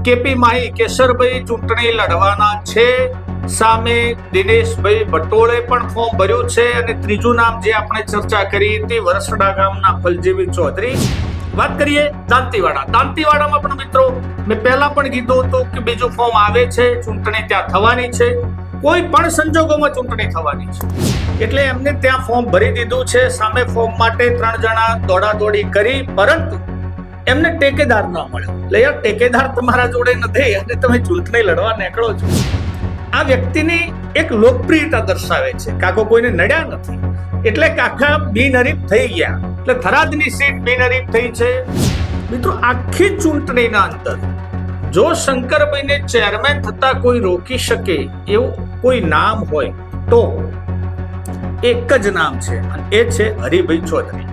KP Mahi કેશરભાઈ ચૂંટણી લડવાના છે. સામે દિનેશભાઈ ભટોળે પણ ફોર્મ ભર્યું છે. અને ત્રીજું નામ જે આપણે ચર્ચા કરી હતી વરસડા ગામના ફલજીવી ચૌધરી. વાત કરીએ દાંતીવાડામાં પણ મિત્રો મેં પહેલા પણ કીધું હતું કે બીજું ફોર્મ આવે છે, ચૂંટણી ત્યાં થવાની છે, કોઈ પણ સંજોગોમાં ચૂંટણી થવાની છે, એટલે એમને ત્યાં ફોર્મ ભરી દીધું છે. સામે ફોર્મ માટે 3 જણા દોડાદોડી કરી, પરંતુ એમને ટેકેદાર ન મળ્યો. એટલે યાર, ટેકેદાર તમારા જોડે નથી અને તમે ચૂંટણી લડવા નીકળો છો. આ વ્યક્તિની એક લોકપ્રિયતા દર્શાવે છે. કાકો કોઈને નડ્યા નથી, એટલે કાકા બિનહરીફ થઈ ગયા. એટલે થરાદની સીટ બિનહરીફ થઈ છે. મિત્રો, આખી ચૂંટણીના અંદર જો શંકરભાઈને ચેરમેન થતા કોઈ રોકી શકે એવું કોઈ નામ હોય તો એક જ નામ છે, અને એ છે હરિભાઈ ચૌધરી.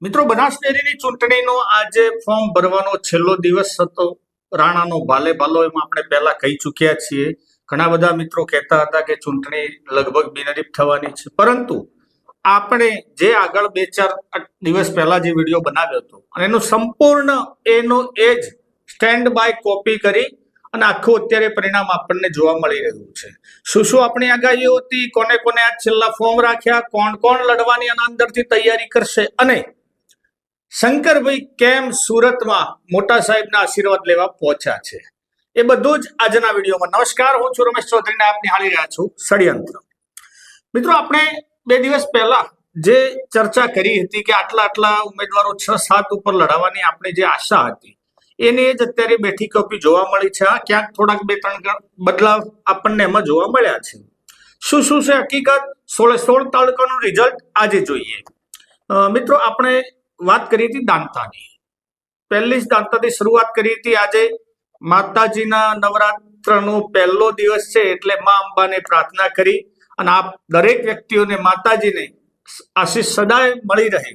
મિત્રો, બનાસ ડેરીની ચૂંટણીનો આજે ફોર્મ ભરવાનો છેલ્લો દિવસ હતો. રાણાનો ભાલે ભાલો એમાં આપણે પહેલા કહી ચૂક્યા છીએ. ઘણા બધા મિત્રો કહેતા હતા કે ચૂંટણી લગભગ બિનહરીફ થવાની છે, પરંતુ આપણે જે આગળ 2-4 દિવસ પહેલા જે વિડીયો બનાવ્યો હતો અને એનું સંપૂર્ણ એ જ સ્ટેન્ડ બાય કોપી કરી અને આખું અત્યારે પરિણામ આપણને જોવા મળી રહ્યું છે. શું આપણી આગાહીઓ હતી, કોને કોને આ છેલ્લા ફોર્મ રાખ્યા, કોણ લડવાની આના અંદરથી તૈયારી કરશે, અને શંકરભાઈ કેમ સુરતમાં મોટા સાહેબના આશીર્વાદ લેવા પહોંચ્યા છે, એ બધું જ આજના વિડીયોમાં. નમસ્કાર, હું છું રમેશ ચૌધરીને આપ નિહાળી રહ્યા છું ષડયંત્ર. મિત્રો, આપણે 2 દિવસ પહેલા જે ચર્ચા કરી હતી કે આટલા ઉમેદવારો 6-7 ઉપર લડાવવાની આપણી જે આશા હતી, એની જ અત્યારે બેઠી કોપી જોવા મળી છે. ક્યાંક થોડાક 2-3 બદલાવ આપણને એમાં જોવા મળ્યા છે. શું છે હકીકત, 16 તાલુકાનું રિઝલ્ટ આજે જોઈએ. મિત્રો, આપણે વાત કરી હતી દાંતાની. પહેલી જ દાંતાથી શરૂઆત કરી હતી. આજે માતાજીના નવરાત્રનો પહેલો દિવસ છે, એટલે મા અંબાને પ્રાર્થના કરી અને આપ દરેક વ્યક્તિઓને માતાજીને આશીષ સદાય મળી રહે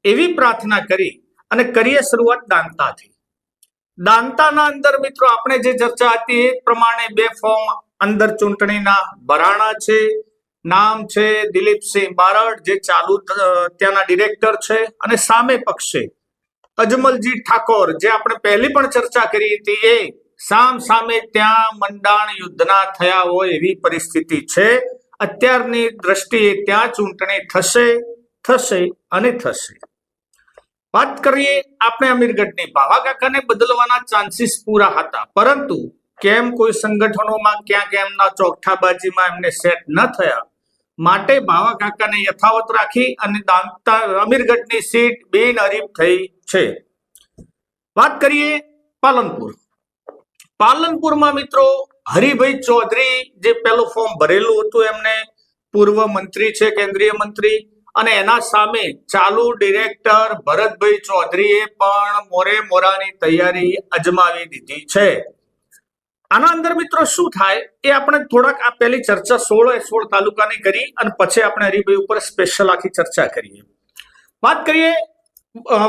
એવી પ્રાર્થના કરી અને કરીએ શરૂઆત દાંતાથી. દાંતાના અંદર મિત્રો આપણે જે ચર્ચા હતી એ પ્રમાણે 2 ફોર્મ અંદર ચૂંટણીના ભરાણા છે. નામ છે દિલીપસિંહ બારડ, જે ચાલુ ત્યાંના ડિરેક્ટર છે, અને સામે પક્ષે અજમલજી ઠાકોર, જે આપણે પહેલી પણ ચર્ચા કરી હતી, એ સામે ત્યાં મંડાણ યુદ્ધના થયા હોય એવી પરિસ્થિતિ છે. અત્યારની દ્રષ્ટિએ ત્યાં ચૂંટણી થશે. વાત કરીએ આપણે અમીરગઢની. ભાવા કાકાને બદલવાના ચાન્સીસ પૂરા હતા, પરંતુ કેમ કોઈ સંગઠનોમાં ક્યાંક એમના ચોકઠાબાજીમાં એમને સેટ ન થયા, માટે ભાવા કાકાને યથાવત રાખી અને અમીરગઢની સીટ બિનહરીફ થઈ છે. વાત કરીએ પાલનપુરમાં મિત્રો હરિભાઈ ચૌધરી, જે પેલું ફોર્મ ભરેલું હતું, એમને પૂર્વ મંત્રી છે, કેન્દ્રીય મંત્રી, અને એના સામે ચાલુ ડિરેક્ટર ભરતભાઈ ચૌધરીએ પણ મોરાની તૈયારી અજમાવી દીધી છે. આના અંદર મિત્રો શું થાય એ આપણે થોડાક આ પહેલી ચર્ચા 16 તાલુકાની કરી અને પછી આપણે હરિભાઈ ઉપર સ્પેશિયલ આખી ચર્ચા કરીએ. વાત કરીએ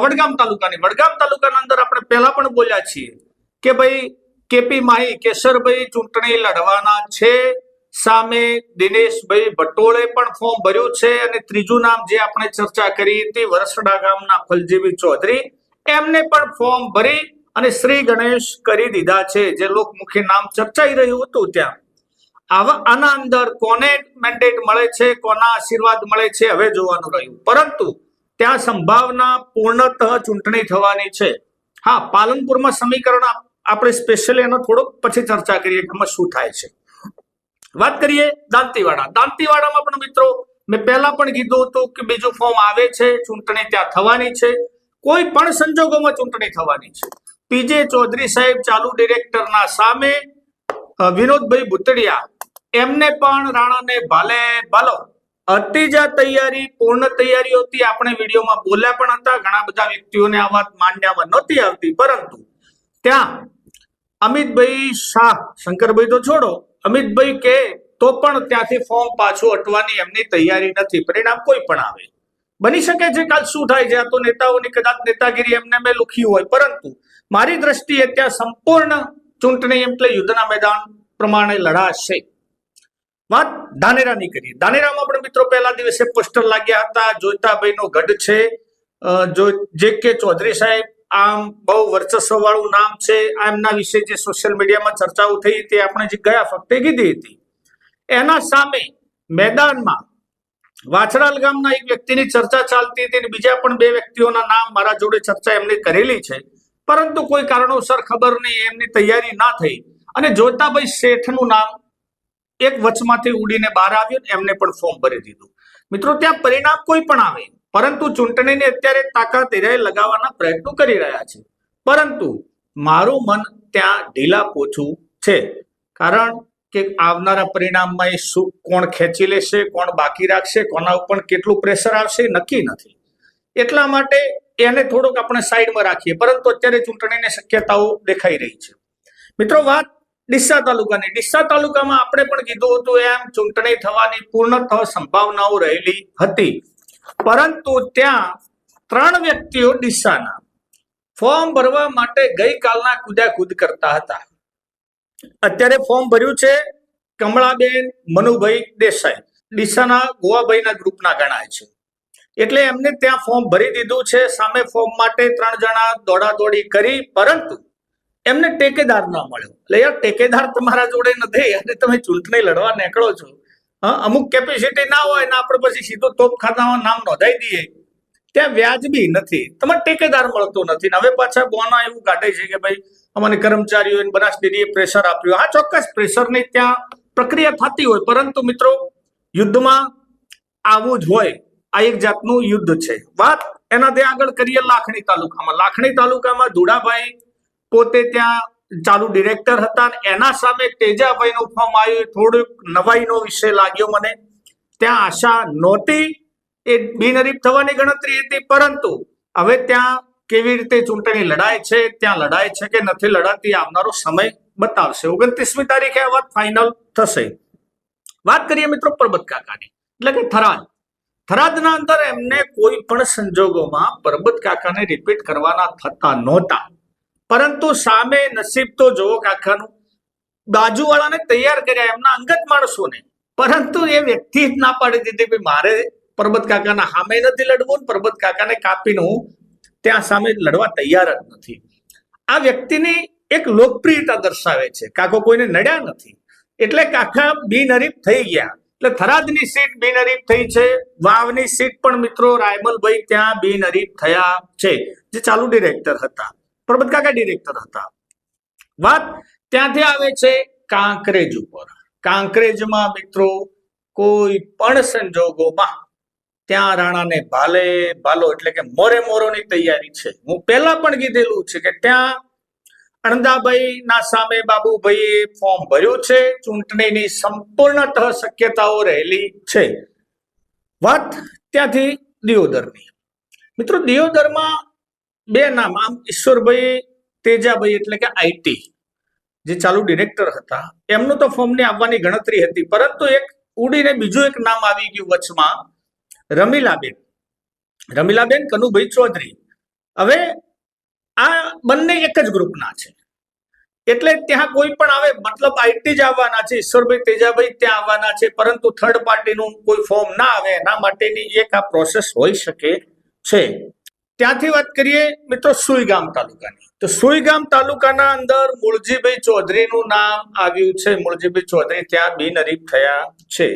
વડગામ તાલુકાના અંદર આપણે પહેલા પણ બોલ્યા છીએ કે ભાઈ કેપી માહી કેશરભાઈ ચૂંટણી લડવાના છે. સામે દિનેશભાઈ ભટોળે પણ ફોર્મ ભર્યું છે. અને ત્રીજું નામ જે આપણે ચર્ચા કરી હતી વરસડા ગામના ફલજીવી ચૌધરી, એમને પણ ફોર્મ ભરી અને શ્રી ગણેશ કરી દીધા છે. જે લોકમુખી નામ ચર્ચાઈ રહ્યું હતું ત્યાં આના અંદર કોને મેન્ડેટ મળે છે, કોના આશીર્વાદ મળે છે, હવે જોવાનું રહ્યું. પરંતુ ત્યાં સંભાવના પૂર્ણતઃ ચૂંટણી થવાની છે. હા, પાલનપુરમાં સમીકરણ આપણે સ્પેશિયલી એનો થોડોક પછી ચર્ચા કરીએ કે એમાં શું થાય છે. વાત કરીએ દાંતીવાડામાં પણ મિત્રો મેં પહેલા પણ કીધું હતું કે બીજું ફોર્મ આવે છે, ચૂંટણી ત્યાં થવાની છે, કોઈ પણ સંજોગોમાં ચૂંટણી થવાની છે. પીજે ચૌધરી સાહેબ ચાલુ ડિરેક્ટરના સામે વિનોદભાઈ ભૂતડિયા, એમને પણ રાણાને ભાલે ભાલો હતી જ તૈયારી, પૂર્ણ તૈયારીઓ હતી. આપણે વિડીયોમાં બોલ્યા પણ હતા. ઘણા બધા વ્યક્તિઓને આ વાત માન્યમાં નહોતી આવતી, પરંતુ ત્યાં અમિતભાઈ શાહ, શંકરભાઈ તો છોડો, અમિતભાઈ કે તો પણ ત્યાંથી ફોર્મ પાછું હટવાની એમની તૈયારી નથી. પરિણામ કોઈ પણ આવે, બની શકે છે કાલ શું થાય છે. આ તો નેતાઓની કદાચ નેતાગીરી એમને મેં લખ્યું હોય, પરંતુ મારી દ્રષ્ટિએ ત્યાં સંપૂર્ણ ચૂંટણી એટલે યુદ્ધના મેદાન પ્રમાણે લડાશે. વાત ધાનેરાની કરીએ. ધાનેરામાં પણ મિત્રો પહેલા દિવસે પોસ્ટર લાગ્યા હતા. જોઈતાભાઈનો ગઢ છે. જે કે ચૌધરી સાહેબ આમ બહુ વર્ચસ્વ વાળું નામ છે. એમના વિશે જે સોશિયલ મીડિયામાં ચર્ચાઓ થઈ તે આપણે જે ગયા વખતે કીધી હતી. એના સામે મેદાનમાં વાછડાલ ગામના એક વ્યક્તિની ચર્ચા ચાલતી હતી અને બીજા પણ 2 વ્યક્તિઓના નામ મારા જોડે ચર્ચા એમને કરેલી છે, પરંતુ કોઈ કારણોસર ખબર નહીં એમની તૈયારી ના થઈ અને જોતાભાઈ શેઠનું નામ એક વચમાંથી ઉડીને બહાર આવ્યું, એમને પણ ફોર્મ ભરી દીધું. મિત્રો ત્યાં પરિણામ કોઈ પણ આવે, પરંતુ ચૂંટણીની અત્યારે તાકાત એ લગાવવાના પ્રયત્નો કરી રહ્યા છે, પરંતુ મારું મન ત્યાં ઢીલા પોચું છે. કારણ કે આવનારા પરિણામમાં એ શું કોણ ખેંચી લેશે, કોણ બાકી રાખશે, કોના ઉપર કેટલું પ્રેશર આવશે નક્કી નથી. એટલા માટે એને થોડુંક આપણે સાઈડમાં રાખીએ, પરંતુ અત્યારે ચૂંટણીની શક્યતાઓ દેખાઈ રહી છે. મિત્રો વાત ડીસા તાલુકાની. ડીસા તાલુકામાં આપણે પણ કીધું હતું એમ ચૂંટણી થવાની પૂર્ણતઃ સંભાવનાઓ રહેલી હતી, પરંતુ ત્યાં 3 વ્યક્તિઓ ડીસાના ફોર્મ ભરવા માટે ગઈકાલના કુદાકુદ કરતા હતા. અત્યારે ફોર્મ ભર્યું છે કમળાબેન મનુભાઈ દેસાઈ, ડીસાના ગોવાભાઈના ગ્રુપના ગણાય છે, એટલે એમને ત્યાં ફોર્મ ભરી દીધું છે. સામે ફોર્મ માટે 3 જણા દોડાદોડી કરી, પરંતુ એમને ટેકેદાર ન મળ્યો. એટલે યાર ટેકેદાર તમારા જોડે નથી અને તમે ચૂંટણી લડવા નીકળો છો, અમુક કેપેસિટી ના હોય ને આપણે પછી સીધું તોપખાનામાં નામ નોંધાઈ દઈએ, ત્યાં વ્યાજબી નથી, તમારે ટેકેદાર મળતો નથી. હવે પાછા બોના એવું કાઢે છે કે ભાઈ અમારે કર્મચારીઓ બનાસ ડેરીએ પ્રેશર આપ્યું. હા, ચોક્કસ પ્રેશરની ત્યાં પ્રક્રિયા થતી હોય, પરંતુ મિત્રો યુદ્ધમાં આવું જ હોય. આ એક જાતનું યુદ્ધ છે. વાત એનાથી આગળ કરીએ લાખણી તાલુકામાં. લાખણી તાલુકામાં ધુડાભાઈ પોતે ત્યાં ચાલુ ડિરેક્ટર હતા, એના સામે તેજાભાઈનું ફોર્મ આવ્યું. થોડુંક નવાઈનો વિષય લાગ્યો મને. ત્યાં આશા નહોતી, એ બિનહરીફ થવાની ગણતરી હતી, પરંતુ હવે ત્યાં કેવી રીતે ચૂંટણી લડાય છે, ત્યાં લડાય છે કે નથી લડાતી, આવનારો સમય બતાવશે. 29મી તારીખે આ વાત ફાઇનલ થશે. વાત કરીએ મિત્રો પરબત કાકાની, એટલે કે થરાદ. થરાદના અંદર એમને કોઈ પણ સંજોગોમાં પરબત કાકાને રિપીટ કરવાના થતા નહોતા, પરંતુ સામે નસીબ તો જોવો કાકાનું, બાજુવાળાને તૈયાર કર્યા એમના અંગત માણસોને, પરંતુ એ વ્યક્તિ જ ના પાડી દીધી કે મારે પરબત કાકાના સામે નથી લડવું, પરબત કાકાને કાપીને હું ત્યાં સામે લડવા તૈયાર જ નથી. આ વ્યક્તિની એક લોકપ્રિયતા દર્શાવે છે. કાકો કોઈને નડ્યા નથી, એટલે કાકા બિનહરીફ થઈ ગયા. એટલે થરાદની સીટ બિનહરીફ થઈ છે. વાવની સીટ પણ મિત્રો રાયમલભાઈ ત્યાં બિનહરીફ થયા છે, જે ચાલુ ડિરેક્ટર હતા, પરબત કાકા ડિરેક્ટર હતા. વાત ત્યાંથી આવે છે કાંકરેજ ઉપર. કાંકરેજમાં મિત્રો કોઈ પણ સંજોગોમાં ત્યાં રાણાને ભાલો એટલે કે મોરોની તૈયારી છે. હું પહેલા પણ કીધેલું છે કે ત્યાં અણદાભાઈ ના સામે બાબુભાઈએ ફોર્મ ભર્યું છે. ચૂંટણીની સંપૂર્ણતઃ શક્યતાઓ રહેલી છે. વાત ત્યાંથી દિયોદરની. મિત્રો દિયોદરમાં 2 નામ, આમ ઈશ્વરભાઈ તેજાભાઈ એટલે કે આઈટી જે ચાલુ ડિરેક્ટર હતા, એમનું તો ફોર્મની આવવાની ગણતરી હતી, પરંતુ એક ઉડીને બીજું એક નામ આવી ગયું વચમાં, રમીલાબેન કનુભાઈ ચૌધરી. હવે આ બંને એક જ ગ્રુપના છે, એટલે ત્યાં કોઈ પણ આવે, મતલબ આઈટી જ આવવાના છે, ઈશ્વરભાઈ તેજાભાઈ ત્યાં આવવાના છે, પરંતુ થર્ડ પાર્ટીનું કોઈ ફોર્મ ના આવે એના માટેની એક આ પ્રોસેસ હોઈ શકે છે. ત્યાંથી વાત કરીએ મિત્રો સુઈગામ તાલુકાની. તો સુઈગામ તાલુકાના અંદર મૂળજીભાઈ ચૌધરીનું નામ આવ્યું છે. મૂળજીભાઈ ચૌધરી ત્યાં બિનહરીફ થયા છે.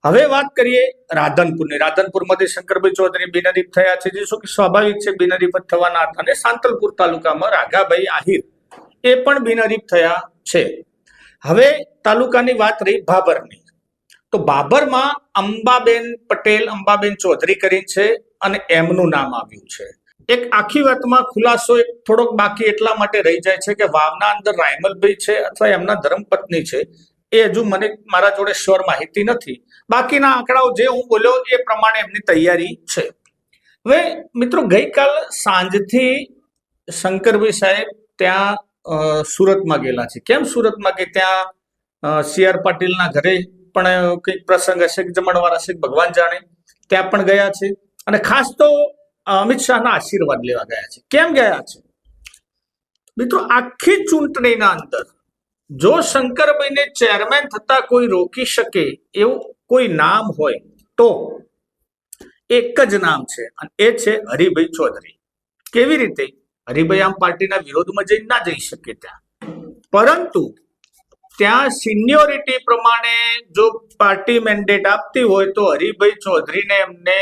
હવે વાત કરીએ રાધનપુરની. રાધનપુરમાંથી શંકરભાઈ ચૌધરી બિનહરીફ થયા છે, જે શું કે સ્વાભાવિક છે, બિનહરીફ થવાના હતા. અને સાંતલપુર તાલુકામાં રાઘાભાઈ આહિર એ પણ બિનહરીફ થયા છે. હવે તાલુકાની વાત રહી ભાભરની. તો ભાભરમાં અંબાબેન પટેલ, અંબાબેન ચૌધરી કરી છે અને એમનું નામ આવ્યું છે. એક આખી વાતમાં ખુલાસો એક થોડોક બાકી એટલા માટે રહી જાય છે કે વાવના અંદર રાયમલભાઈ છે અથવા એમના ધર્મપત્ની છે, એ હજુ મને મારા જોડે શ્યોર માહિતી નથી. બાકીના આંકડાઓ જે હું બોલ્યો એ પ્રમાણે એમની તૈયારી છે. હવે મિત્રો ગઈકાલ સાંજથી શંકરભાઈ સાહેબ ત્યાં સુરતમાં ગયેલા છે. કેમ સુરતમાં? કે ત્યાં CR પાટીલના ઘરે પણ કંઈક પ્રસંગ હશે, જમણવાર હશે, ભગવાન જાણે, ત્યાં પણ ગયા છે. અને ખાસ તો અમિત શાહના આશીર્વાદ લેવા ગયા છે. કેમ ગયા છે મિત્રો? આખી ચૂંટણીના અંદર જો શંકરભાઈને ચેરમેન થતા કોઈ રોકી શકે એવું કોઈ નામ હોય તો એક જ નામ છે અને એ છે હરિભાઈ ચૌધરી. કેવી રીતે? હરિભાઈ આમ પાર્ટીના વિરોધમાં જઈ ના જઈ શકે ત્યાં, પરંતુ ત્યાં સિનિયોરિટી પ્રમાણે જો પાર્ટી મેન્ડેટ આપતી હોય તો હરિભાઈ ચૌધરીને એમને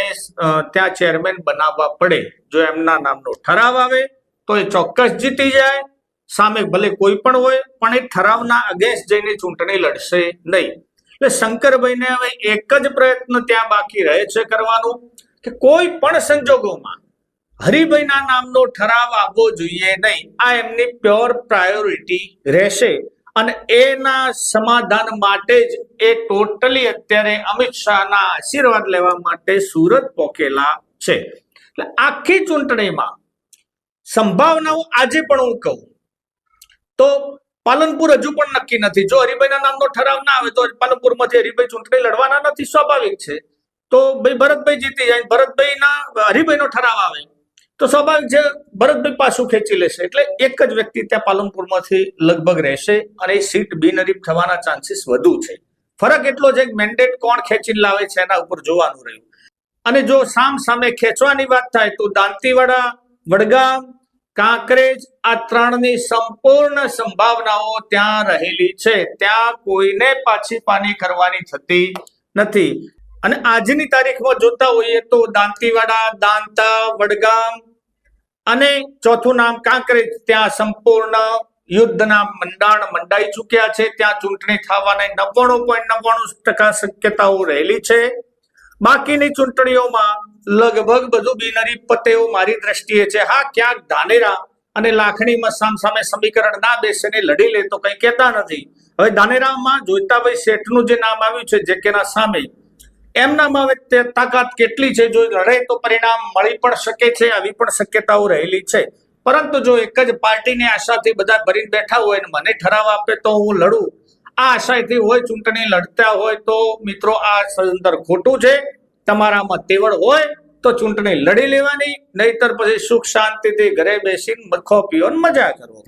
ત્યાં ચેરમેન બનાવવા પડે. જો એમના નામનો ઠરાવ આવે તો એ ચોક્કસ જીતી જાય, સામે ભલે કોઈ પણ હોય, પણ એ ઠરાવના અગેન્સ્ટ જઈને ચૂંટણી લડશે નહીં. એટલે શંકરભાઈને હવે એક જ પ્રયત્ન ત્યાં બાકી રહે છે કરવાનું કે કોઈ પણ સંજોગોમાં હરિભાઈના નામનો ઠરાવ આવવો જોઈએ નહીં. આ એમની પ્યોર પ્રાયોરિટી રહેશે અને એના સમાધાન માટે જ એ ટોટલી અત્યારે અમિત શાહના આશીર્વાદ લેવા માટે સુરત પોકેલા છે. એટલે આખી ચૂંટણીમાં સંભાવનાઓ આજે પણ હું કહું તો પાલનપુર હજુ પણ નક્કી નથી. જો હરિભાઈના નામનો ઠરાવ ના આવે તો પાલનપુરમાંથી હરિભાઈ ચૂંટણી લડવાના નથી, સ્વાભાવિક છે. તો ભાઈ ભરતભાઈ જીતી જાય, હરિભાઈનો ઠરાવ આવે તો સ્વાભાવિક છે ભરતભાઈ પાછું ખેંચી લેશે. એટલે એક જ વ્યક્તિ ત્યાં પાલનપુરમાંથી લગભગ રહેશે અને એ સીટ બિનહરીફ થવાના ચાન્સીસ વધુ છે. ફરક એટલો છે કે મેન્ડેટ કોણ ખેંચીને લાવે છે એના ઉપર જોવાનું રહ્યું. અને જો સામ સામે ખેંચવાની વાત થાય તો દાંતીવાડા, વડગામ, કાંકરેજ આ ત્રણની સંપૂર્ણ સંભાવનાઓ ત્યાં રહેલી છે. ત્યાં કોઈને પાછી પાની કરવાની થતી નથી. અને આજની તારીખમાં જોતા હોઈએ તો દાંતીવાડા, દાંતા, વડગામ અને ચોથું નામ કાંકરેજ, ત્યાં સંપૂર્ણ યુદ્ધના મંડાણ મંડાઈ ચૂક્યા છે. ત્યાં ચૂંટણી થવાના 99.99% શક્યતાઓ રહેલી છે. બાકીની ચૂંટણીઓમાં લગભગ બધું બિનહરીફ પતે એવું મારી દ્રષ્ટિએ છે. હા, ક્યાંક ધાનેરા અને લાખણીમાં સામસામે સમીકરણ ના બેસે ને લડી લે તો કઈ કહેતા નથી. હવે ધાનેરામાં જોઈતાભાઈ શેઠનું જે નામ આવ્યું છે જેકેના સામે, એમનામાં હવે તાકાત કેટલી છે, જો લડે તો પરિણામ મળી પણ શકે છે, આવી પણ શક્યતાઓ રહેલી છે. પરંતુ જો એક જ પાર્ટીની આશાથી બધા ભરીને બેઠા હોય ને મને ઠરાવ આપે તો હું લડું, આ આશાથી હોય ચૂંટણી લડતા હોય તો મિત્રો આ સદંતર ખોટું છે. તમારામાં તેવડ હોય તો ચૂંટણી લડી લેવાની, નહીતર પછી સુખ શાંતિથી ઘરે બેસીને મખો પીઓ મજા કરો.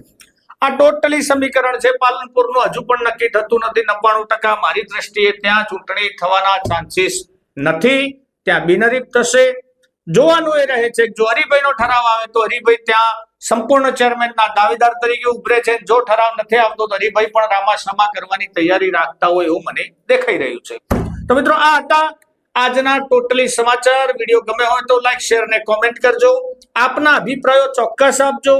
આ ટોટલી સમીકરણ છે. પાલનપુરનું હજુ પણ નક્કી થતું નથી. 99% મારી દ્રષ્ટિએ ત્યાં ચૂંટણી થવાના ચાન્સીસ નથી, ત્યાં બિનહરીફ થશે. જોવાનું એ રહે છે જો હરિભાઈનો ઠરાવ આવે તો હરિભાઈ ત્યાં સંપૂર્ણ ચેરમેનના દાવેદાર તરીકે ઉભરે છે. જો ઠરાવ નથી આવતો તો હરિભાઈ પણ રામાશામા કરવાની તૈયારી રાખતા હોય એવું મને દેખાઈ રહ્યું છે. તો મિત્રો આ હતા આજના ટોટલી સમાચાર. વિડીયો ગમે હોય તો લાઈક, શેર ને કોમેન્ટ કરજો. આપના અભિપ્રાયો ચોક્કસ આપજો.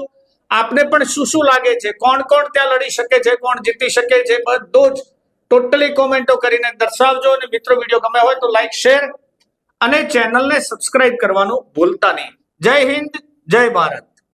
આપને પણ શું લાગે છે, કોણ કોણ ત્યાં લડી શકે છે, કોણ જીતી શકે છે, બધું જ ટોટલી કોમેન્ટો કરીને દર્શાવજો. અને મિત્રો વિડીયો ગમે હોય તો લાઈક, શેર અને ચેનલને સબસ્ક્રાઇબ કરવાનું ભૂલતા નહીં. જય હિન્દ, જય ભારત.